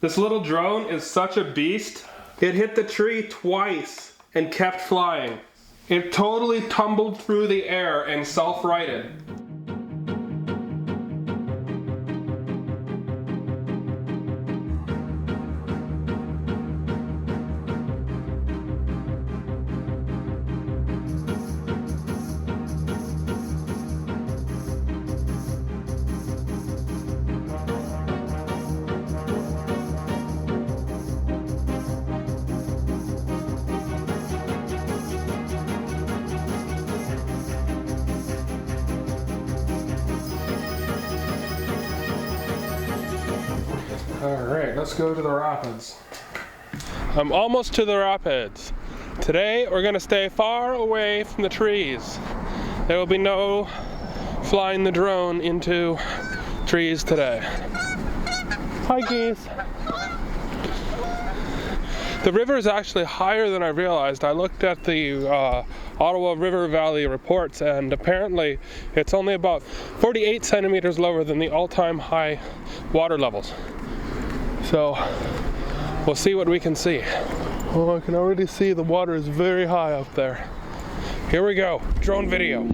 This little drone is such a beast. It hit the tree twice and kept flying. It totally tumbled through the air and self-righted. Alright, let's go to the rapids. I'm almost to the rapids. Today we're going to stay far away from the trees. There will be no flying the drone into trees today. Hi geese. The river is actually higher than I realized. I looked at the Ottawa River Valley reports, and apparently it's only about 48 centimeters lower than the all-time high water levels. So we'll see what we can see. Oh, I can already see the water is very high up there. Here we go, drone video.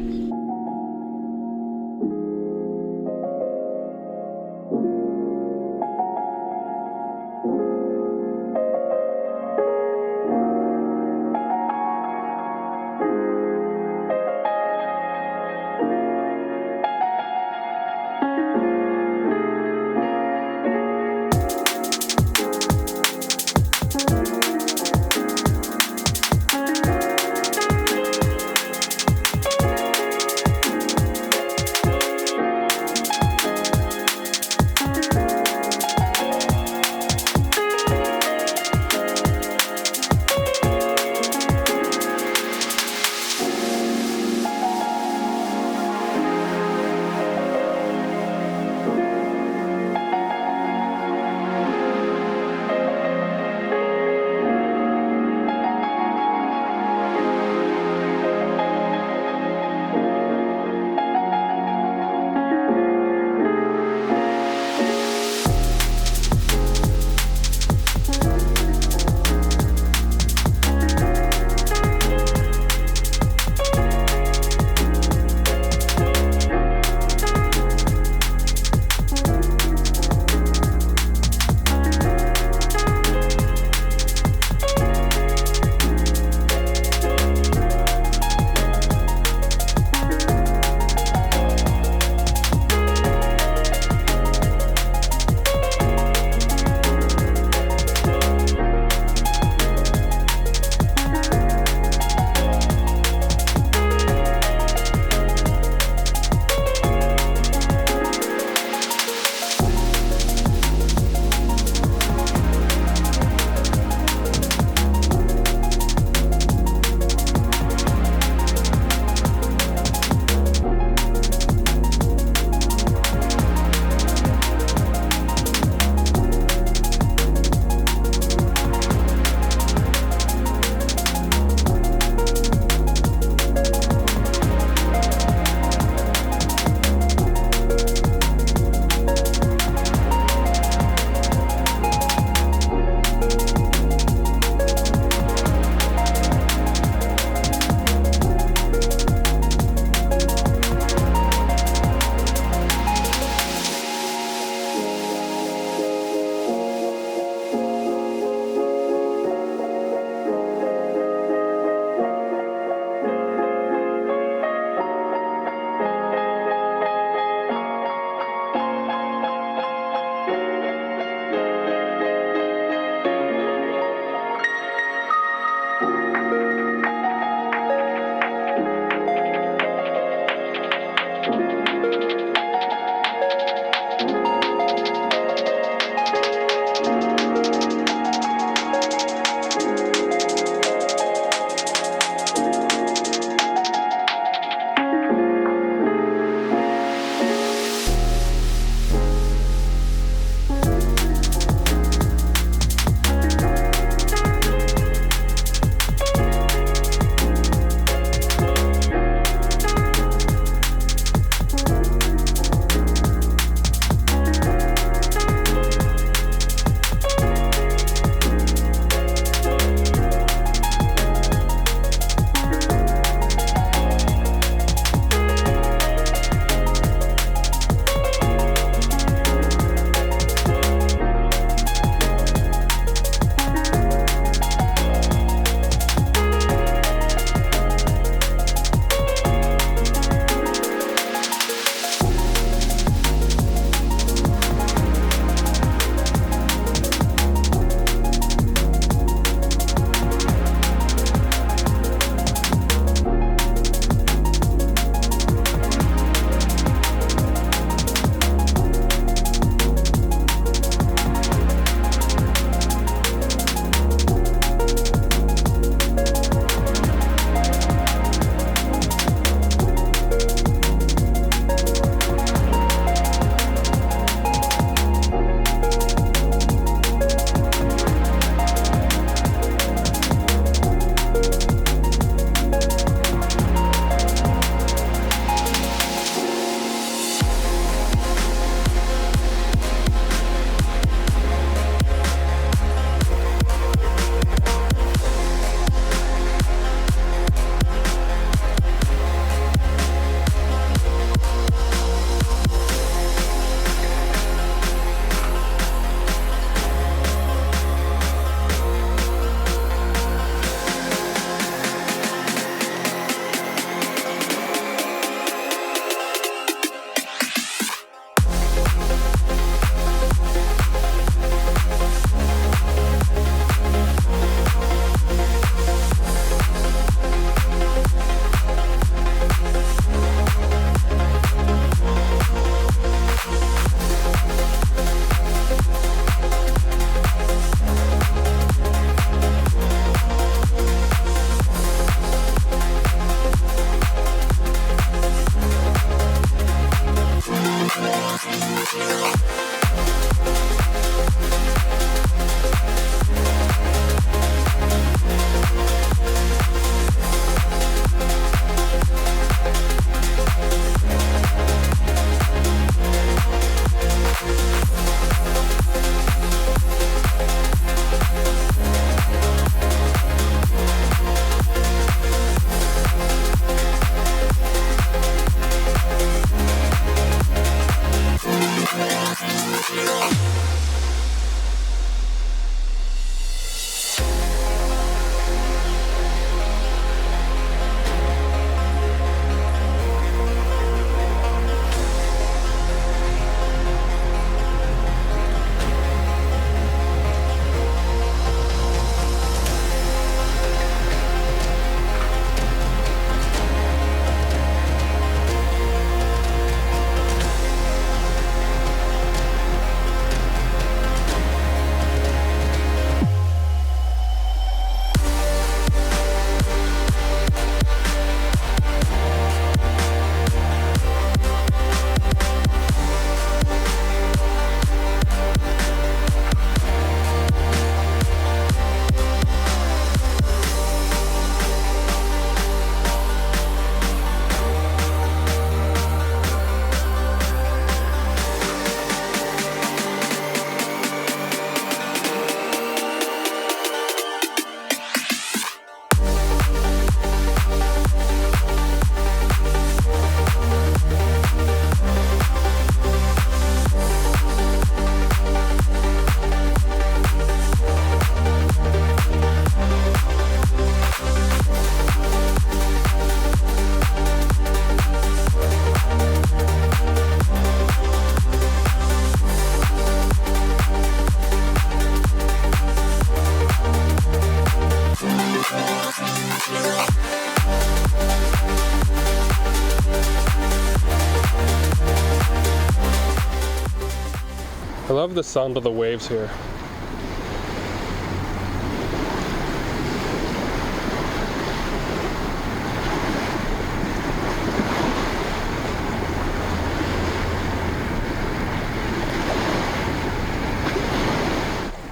love the sound of the waves here.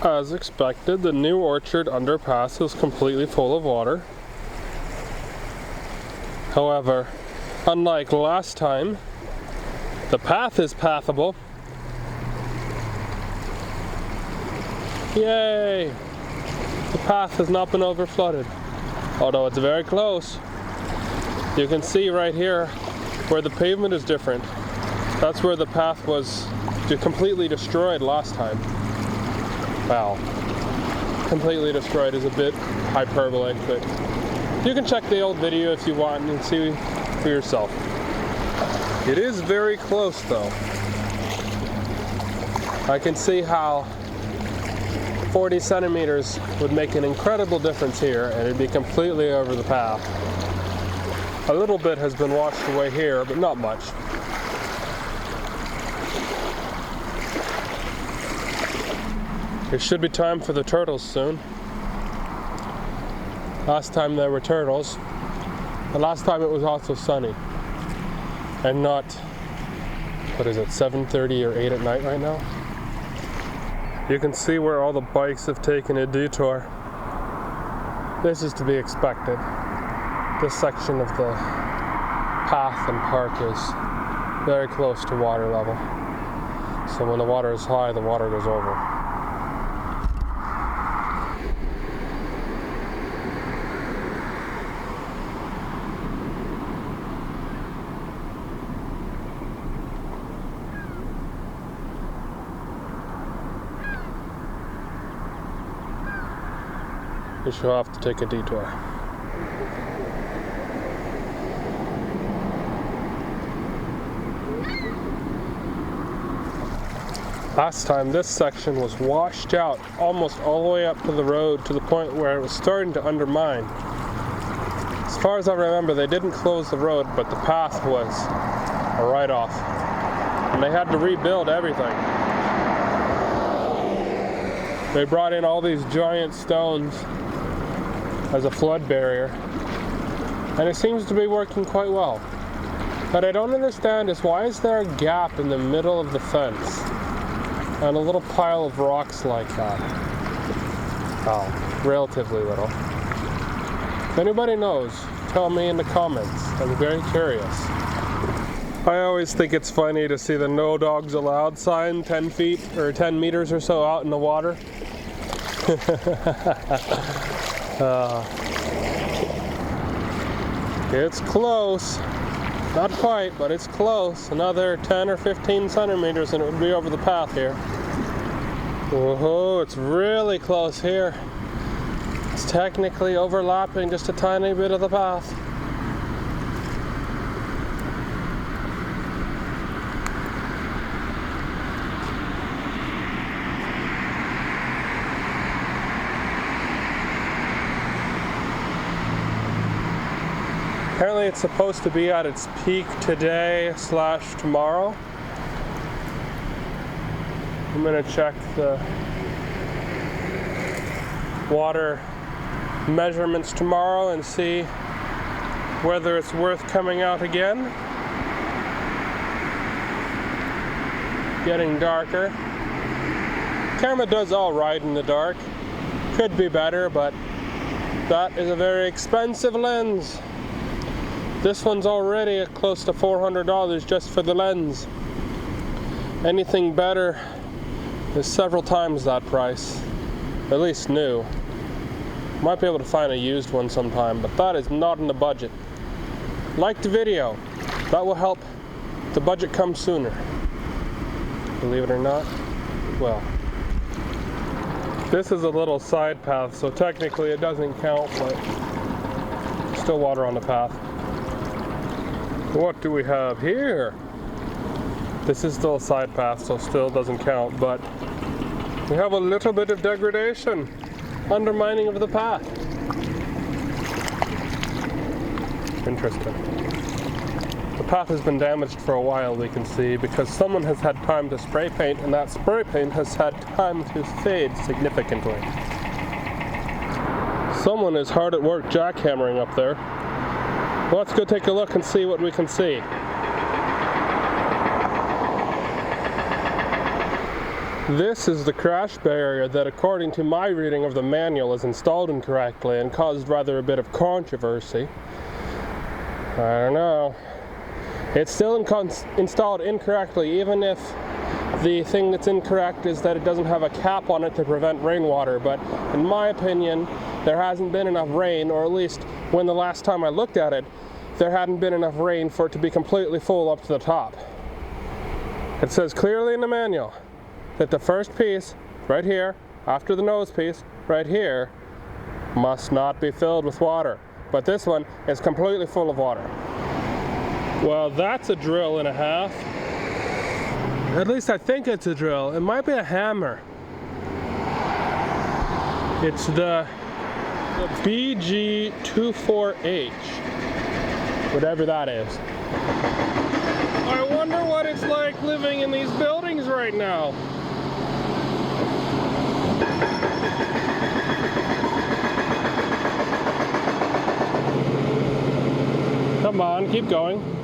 As expected, the new Orchard underpass is completely full of water. However, unlike last time, the path is pathable. Yay! The path has not been overflooded, although it's very close. You can see right here where the pavement is different. That's where the path was completely destroyed last time. Wow. Completely destroyed is a bit hyperbolic, but you can check the old video if you want and see for yourself. It is very close though. I can see how 40 centimeters would make an incredible difference here, and it'd be completely over the path. A little bit has been washed away here, but not much. It should be time for the turtles soon. Last time there were turtles. The last time it was also sunny. And not, what is it, 7:30 or 8 at night right now? You can see where all the bikes have taken a detour. This is to be expected. This section of the path and park is very close to water level. So when the water is high, the water goes over. We shall have to take a detour. Last time this section was washed out almost all the way up to the road to the point where it was starting to undermine. As far as I remember, they didn't close the road, but the path was a write-off. And they had to rebuild everything. They brought in all these giant stones as a flood barrier, and it seems to be working quite well. What I don't understand is, why is there a gap in the middle of the fence and a little pile of rocks like that? Oh, relatively little. If anybody knows, tell me in the comments. I'm very curious. I always think it's funny to see the no dogs allowed sign 10 feet or 10 meters or so out in the water. It's close. Not quite, but it's close. Another 10 or 15 centimeters and it would be over the path here. Whoa, it's really close here. It's technically overlapping just a tiny bit of the path. Apparently it's supposed to be at its peak today/tomorrow. I'm going to check the water measurements tomorrow and see whether it's worth coming out again. Getting darker. Camera does all right in the dark. Could be better, but that is a very expensive lens. This one's already at close to $400 just for the lens. Anything better is several times that price, at least new. Might be able to find a used one sometime, but that is not in the budget. Like the video, that will help the budget come sooner. Believe it or not, well, this is a little side path, so technically it doesn't count, but still water on the path. What do we have here? This is still a side path, so still doesn't count, but we have a little bit of degradation, undermining of the path. Interesting. The path has been damaged for a while, we can see, because someone has had time to spray paint, and that spray paint has had time to fade significantly. Someone is hard at work jackhammering up there. Well, let's go take a look and see what we can see. This is the crash barrier that, according to my reading of the manual, is installed incorrectly and caused rather a bit of controversy. I don't know. It's still installed incorrectly, even if the thing that's incorrect is that it doesn't have a cap on it to prevent rainwater. But in my opinion, there hasn't been enough rain, or at least when the last time I looked at it, there hadn't been enough rain for it to be completely full up to the top. It says clearly in the manual that the first piece, right here, after the nose piece, right here, must not be filled with water. But this one is completely full of water. Well, that's a drill and a half. At least I think it's a drill. It might be a hammer. It's the BG24H, whatever that is. I wonder what it's like living in these buildings right now. Come on, keep going.